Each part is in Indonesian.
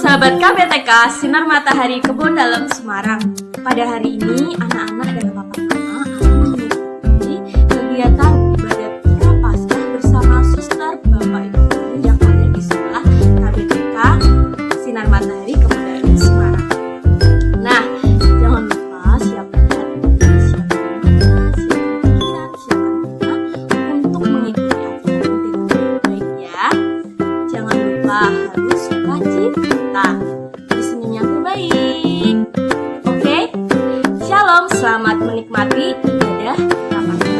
Sahabat KBTK, Sinar Matahari Kebon Dalem Semarang. Pada hari ini, anak-anak dan papa mama akan mengikuti kegiatan ibadah prapaskah bersama suster bapak ibu guru yang ada di sekolah KBTK Sinar Matahari Kebon Dalem Semarang. Nah, jangan lupa siapkan hati, siapkan pikiran, siapkan untuk mengikuti acara dengan baik ya. Jangan lupa harus sukacita, listening yang terbaik. Oke, shalom, selamat menikmati ibadah prapaskah.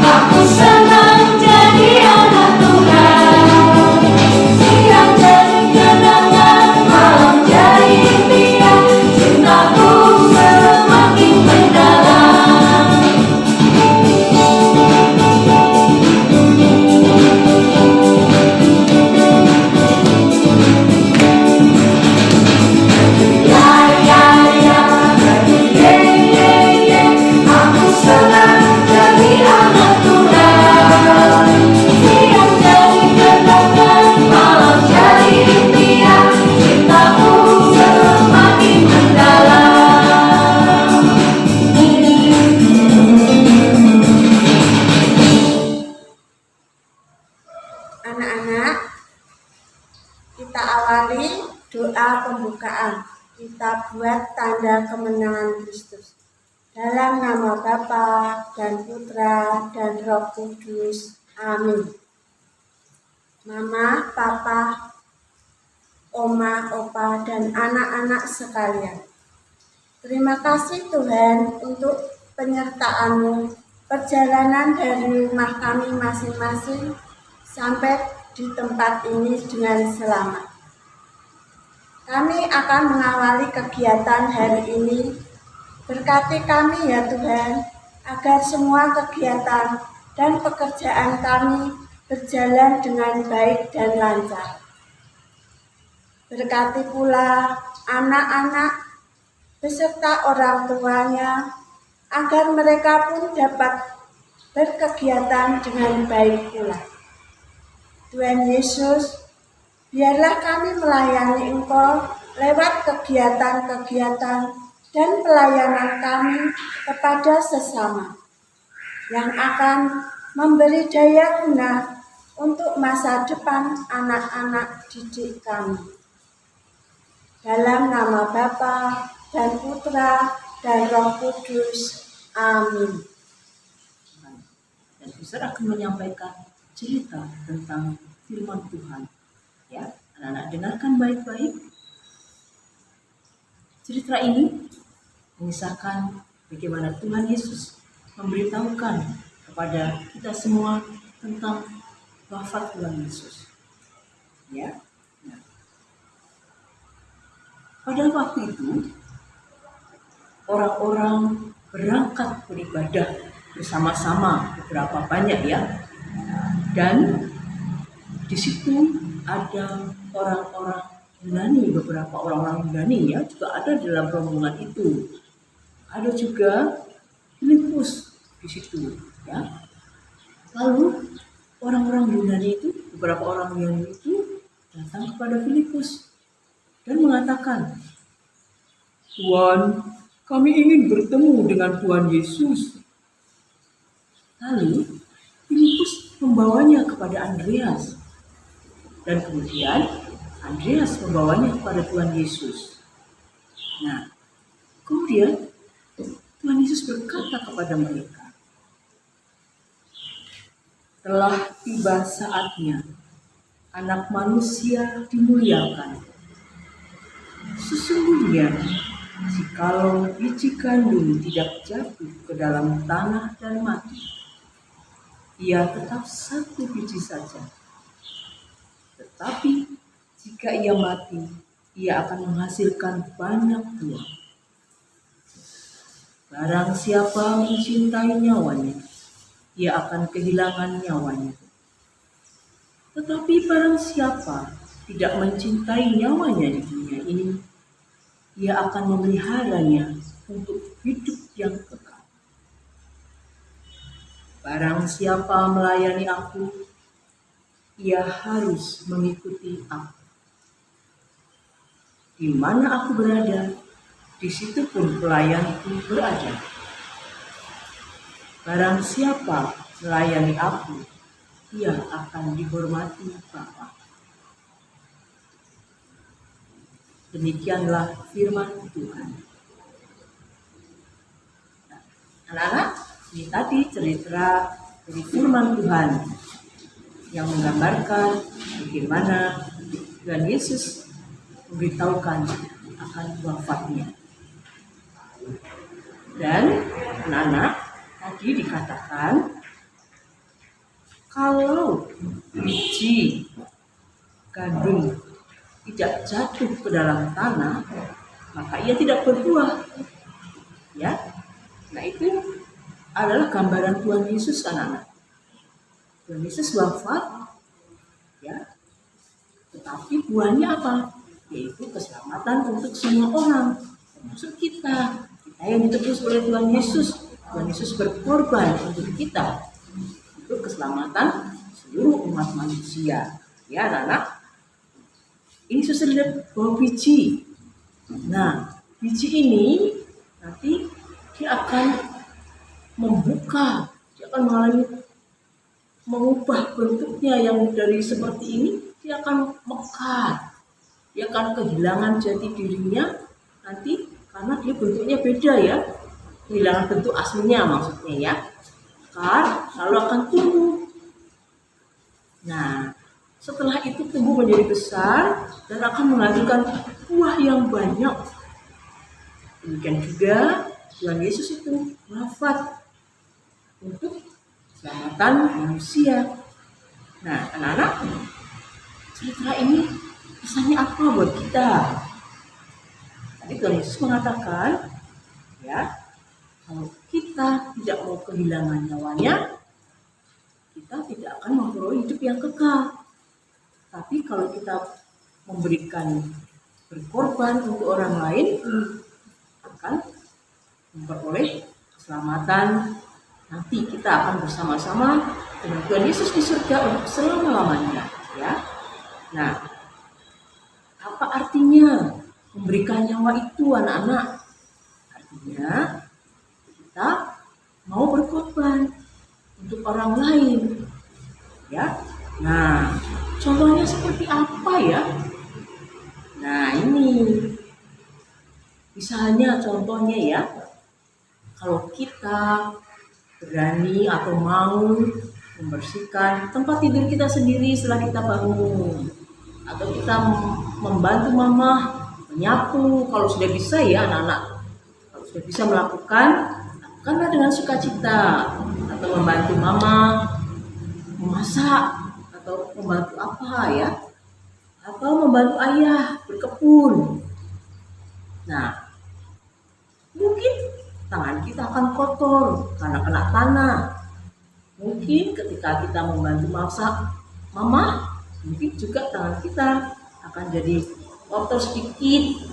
Aku senang jadi anak Tuhan. Siang jadi kenangan, malam jadi impian. Cintaku semakin mendalam. Aku senang jadi anak Tuhan. Siang jadi kenangan, malam jadi impian. Cintaku semakin mendalam. Anak-anak, kita awali doa pembukaan. Kita buat tanda kemenangan Kristus. Dalam nama Bapa dan Putra dan Roh Kudus. Amin. Mama, Papa, Oma, Opa, dan anak-anak sekalian. Terima kasih Tuhan untuk penyertaan-Mu, perjalanan dari rumah kami masing-masing sampai di tempat ini dengan selamat. Kami akan mengawali kegiatan hari ini. Berkati kami ya Tuhan, agar semua kegiatan dan pekerjaan kami berjalan dengan baik dan lancar. Berkati pula anak-anak beserta orang tuanya, agar mereka pun dapat berkegiatan dengan baik pula. Tuhan Yesus, biarlah kami melayani Engkau lewat kegiatan-kegiatan dan pelayanan kami kepada sesama, yang akan memberi daya guna untuk masa depan anak-anak didik kami. Dalam nama Bapa dan Putra dan Roh Kudus. Amin. Dan Suster akan menyampaikan cerita tentang firman Tuhan. Ya, anak-anak dengarkan baik-baik. Cerita ini mengisahkan bagaimana Tuhan Yesus memberitahukan kepada kita semua tentang wafat Tuhan Yesus. Ya. Nah. Pada waktu itu, orang-orang berangkat beribadah bersama-sama, beberapa banyak ya. Dan di situ ada orang-orang Yunani, beberapa orang-orang Yunani ya, juga ada dalam rombongan itu. Ada juga Filipus di situ ya. Lalu orang-orang Yunani itu, beberapa orang Yunani itu datang kepada Filipus dan mengatakan, "Tuan, kami ingin bertemu dengan Tuhan Yesus." Lalu Filipus membawanya kepada Andreas, dan kemudian Andreas membawanya kepada Tuhan Yesus. Nah, kemudian Tuhan Yesus berkata kepada mereka, "Telah tiba saatnya Anak Manusia dimuliakan. Sesungguhnya, jikalau biji gandum tidak jatuh ke dalam tanah dan mati, ia tetap satu biji saja. Tetapi jika ia mati, ia akan menghasilkan banyak buah. Barang siapa mencintai nyawanya, ia akan kehilangan nyawanya. Tetapi barang siapa tidak mencintai nyawanya di dunia ini, ia akan memeliharanya untuk hidup yang kekal. Barang siapa melayani aku, ia harus mengikuti aku. Di mana aku berada, di situ pun pelayanku berada. Barang siapa melayani aku, ia akan dihormati Bapa. Demikianlah firman Tuhan. Nah, anak-anak, ini tadi cerita dari firman Tuhan yang menggambarkan bagaimana Tuhan Yesus memberitahukan akan wafatnya. Dan anak-anak, tadi dikatakan kalau biji gandum tidak jatuh ke dalam tanah, maka ia tidak berbuah. Ya, nah itu adalah gambaran Tuhan Yesus, anak-anak. Tuhan Yesus wafat, ya, tetapi buahnya apa? Yaitu keselamatan untuk semua orang, termasuk kita. Kita yang ditebus oleh Tuhan Yesus. Tuhan Yesus berkorban untuk kita, untuk keselamatan seluruh umat manusia. Ya, anak-anak. Ini sudah lihat bau biji. Nah, biji ini nanti dia akan membuka, dia akan mengubah bentuknya yang dari seperti ini, dia akan mekar, dia akan kehilangan jati dirinya nanti karena dia bentuknya beda ya, kehilangan bentuk aslinya maksudnya ya, mekar lalu akan tumbuh. Nah, setelah itu tumbuh menjadi besar dan akan menghasilkan buah yang banyak. Demikian juga Tuhan Yesus itu wafat untuk keselamatan manusia. Nah, anak-anak, cerita ini pesannya apa buat kita? Tadi Tuhan Yesus mengatakan, ya, kalau kita tidak mau kehilangan nyawanya, kita tidak akan memperoleh hidup yang kekal. Tapi kalau kita berkorban untuk orang lain, akan memperoleh keselamatan. Nanti kita akan bersama-sama dengan Tuhan Yesus di surga untuk selama-lamanya. Ya. Nah, apa artinya memberikan nyawa itu, anak-anak? Artinya kita mau berkorban untuk orang lain. Ya. Nah, contohnya seperti apa ya? Nah, ini misalnya contohnya ya, kalau kita berani atau mau membersihkan tempat tidur kita sendiri setelah kita bangun, atau kita membantu mama menyapu kalau sudah bisa ya anak-anak, kalau sudah bisa lakukanlah dengan sukacita, atau membantu mama memasak, atau membantu apa ya, atau membantu ayah berkebun. Nah, mungkin tangan kita akan kotor karena kena tanah. Mungkin ketika kita membantu masak mama, mungkin juga tangan kita akan jadi kotor sedikit.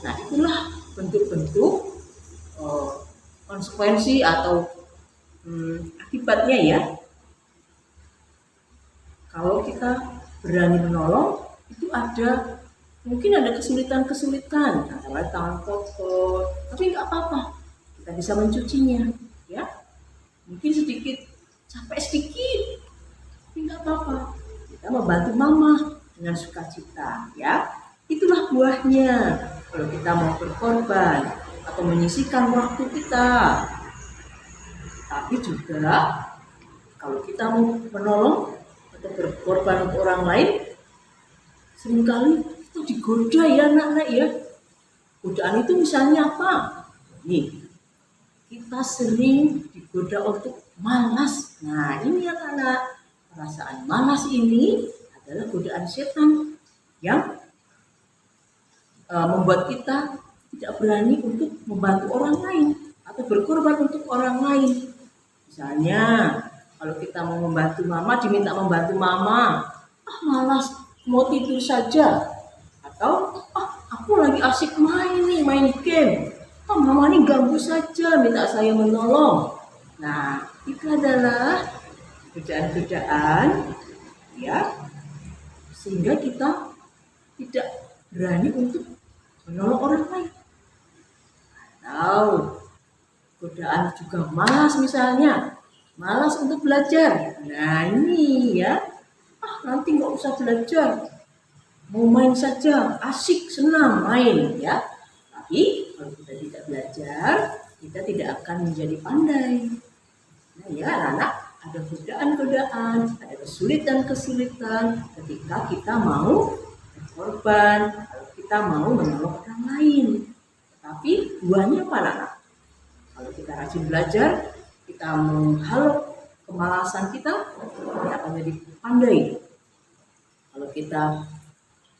Nah, itulah bentuk-bentuk konsekuensi atau akibatnya ya. Kalau kita berani menolong, itu mungkin ada kesulitan-kesulitan, antara tangan kotor, tapi nggak apa-apa, kita bisa mencucinya, ya. Mungkin capek sedikit, tapi nggak apa-apa, kita membantu mama dengan sukacita, ya. Itulah buahnya kalau kita mau berkorban atau menyisihkan waktu kita. Tapi juga kalau kita mau menolong atau berkorban untuk orang lain, seringkali kita digoda ya anak-anak ya. Godaan itu misalnya apa? Nih, kita sering digoda untuk malas. Nah, ini anak-anak, perasaan malas ini adalah godaan setan yang membuat kita tidak berani untuk membantu orang lain atau berkorban untuk orang lain. Misalnya, kalau kita mau membantu mama, diminta membantu mama, malas, mau tidur saja, atau aku lagi asik main game, mama ini ganggu saja, minta saya menolong. Nah, itu adalah godaan-godaan, ya, sehingga kita tidak berani untuk menolong orang lain. Atau godaan juga malas, misalnya malas untuk belajar. Nah ini ya, nanti nggak usah belajar, mau main saja, asik, senang main ya. Tapi kalau kita tidak belajar, kita tidak akan menjadi pandai. Nah ya anak-anak, ada godaan-godaan, ada kesulitan-kesulitan ketika kita mau berkorban, kalau kita mau menolong orang lain. Tapi buahnya apa anak-anak? Kalau kita rajin belajar, kita menghalau kemalasan kita akan jadi pandai. Kalau kita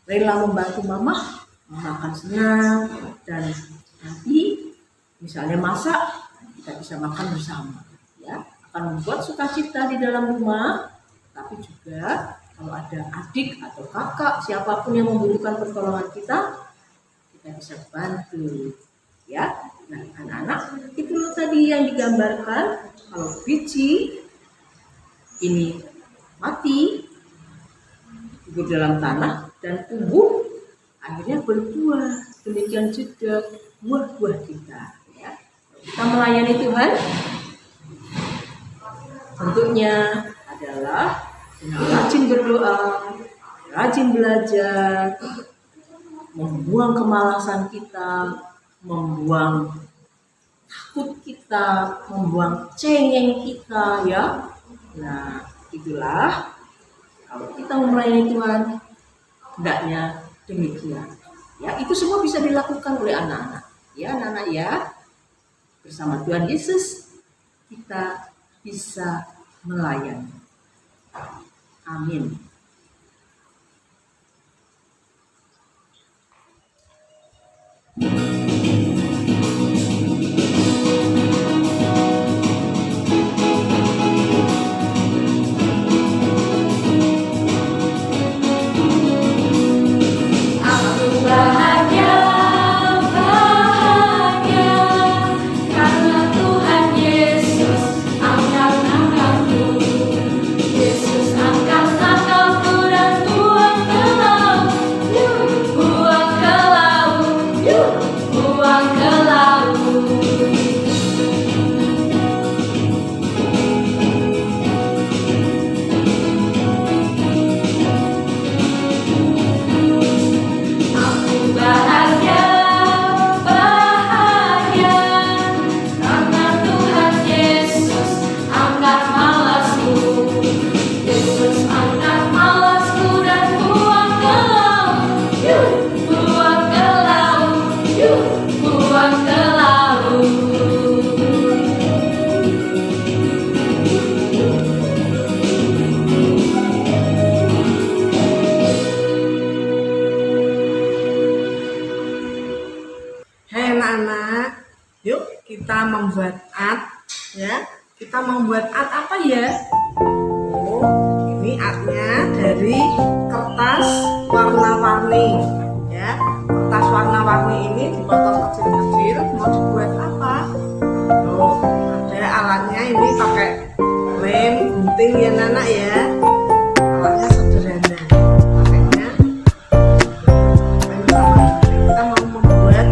rela membantu mama akan senang, dan nanti misalnya masak, kita bisa makan bersama, ya, akan membuat sukacita di dalam rumah. Tapi juga kalau ada adik atau kakak, siapapun yang membutuhkan pertolongan kita bisa bantu, ya. Nah anak-anak, itu tadi yang digambarkan, kalau biji ini mati tumbuh dalam tanah dan tumbuh akhirnya berbuah. Demikian juga buah-buah kita, ya. Kita melayani Tuhan tentunya adalah dengan rajin berdoa, rajin belajar, membuang kemalasan kita, membuang takut kita, membuang cengeng kita, ya. Nah, itulah kalau kita melayani Tuhan, hendaknya demikian. Ya, itu semua bisa dilakukan oleh anak-anak. Ya, anak-anak ya. Bersama Tuhan Yesus kita bisa melayani. Amin. kita membuat art, ya. Kita membuat art apa ya? Oh, ini artnya dari kertas warna-warni, ya. Kertas warna-warni ini dipotong kecil-kecil. Mau dibuat apa? Oh, ada alatnya, ini pakai lem, gunting ya Nana ya. Alatnya sederhana. Pakainya lem sama gunting. Kita mau membuat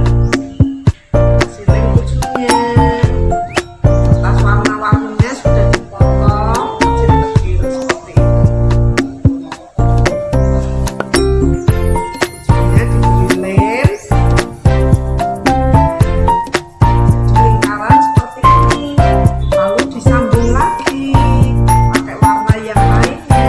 siling ujungnya. Kertas warna-warninya sudah dipotong kecil-kecil seperti ini. Ujungnya diberi lem di lingkaran seperti ini, lalu disambung lagi pakai warna yang lainnya.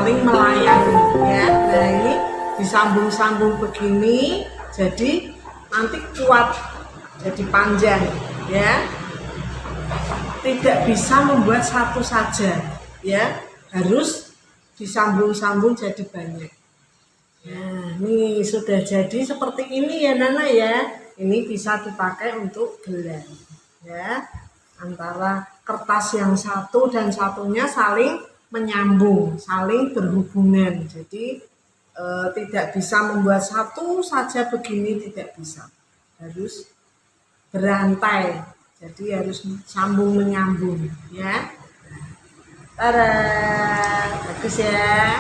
saling melayani ya. Nah ini disambung-sambung begini, jadi nanti kuat, jadi panjang ya. Tidak bisa membuat satu saja ya, harus disambung-sambung jadi banyak. Nah ini sudah jadi seperti ini ya Nana ya. Ini bisa dipakai untuk gelang ya, antara kertas yang satu dan satunya saling menyambung, saling berhubungan. Jadi tidak bisa membuat satu saja begini, tidak bisa, harus berantai, jadi harus sambung menyambung ya. Tada, bagus ya.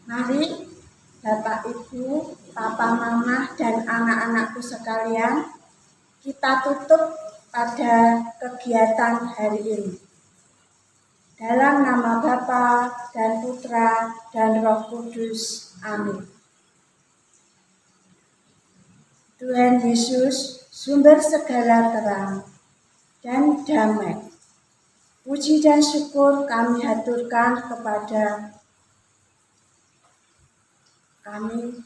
Mari Bapak Ibu, Papa Mama dan anak-anakku sekalian, kita tutup pada kegiatan hari ini. Dalam nama Bapa dan Putra dan Roh Kudus. Amin. Tuhan Yesus, sumber segala terang dan damai. Puji dan syukur kami haturkan kepada kami.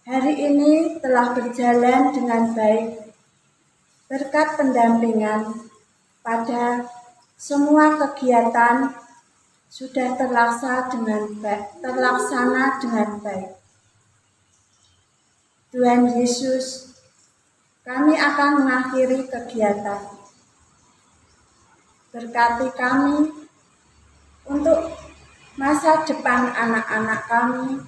Hari ini telah berjalan dengan baik berkat pendampingan pada semua kegiatan sudah terlaksana dengan baik. Tuhan Yesus, kami akan mengakhiri kegiatan. Berkati kami untuk masa depan anak-anak kami.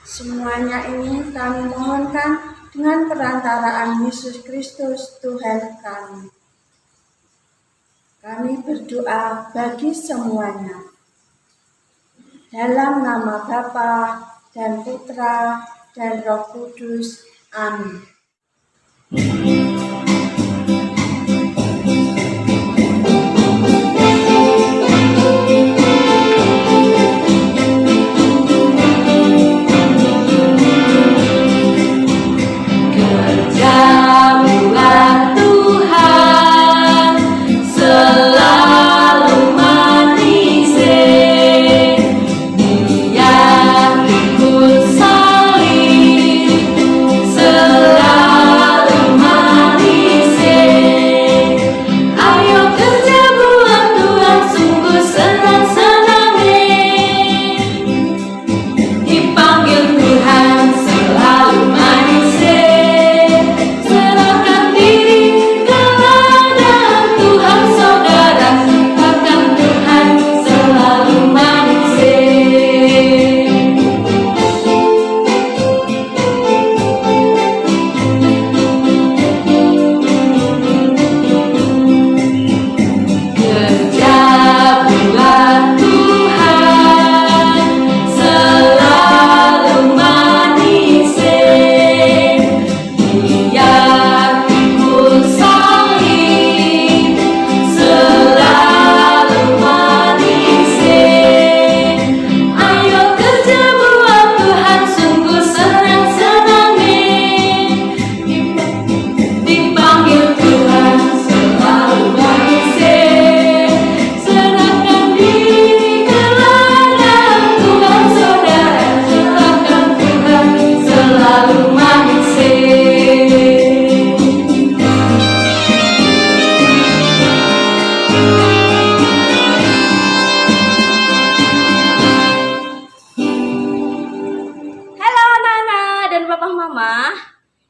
Semuanya ini kami mohonkan dengan perantaraan Yesus Kristus Tuhan kami. Kami berdoa bagi semuanya. Dalam nama Bapa dan Putra dan Roh Kudus. Amin.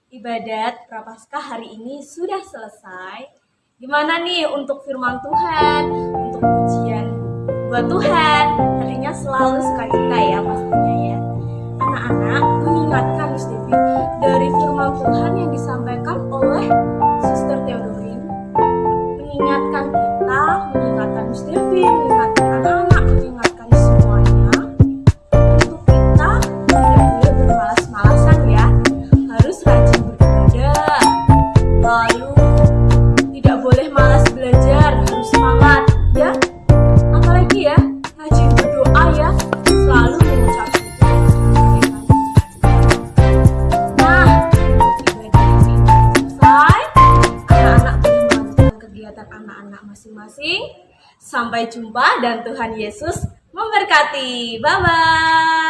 Ibadat Prapaskah hari ini sudah selesai. Gimana nih untuk firman Tuhan, untuk pujian buat Tuhan? Hatinya selalu sukacita ya pastinya ya. Anak-anak mengingatkan Miss Devi dari firman Tuhan yang disampaikan oleh Suster Theodorin, mengingatkan kita, mengingatkan Miss Devi, mengingatkan anak-anak, mengingatkan semuanya untuk kita tidak boleh bermalas-malasan ya, harus rajin beribadah, lalu tidak boleh malas belajar, harus semangat ya, apalagi ya rajin berdoa ya, selalu mengucap syukur. Nah, untuk ibadah ini selesai, anak-anak boleh melanjutkan kegiatan kegiatan anak-anak masing-masing. Sampai jumpa dan Tuhan Yesus memberkati. Bye-bye.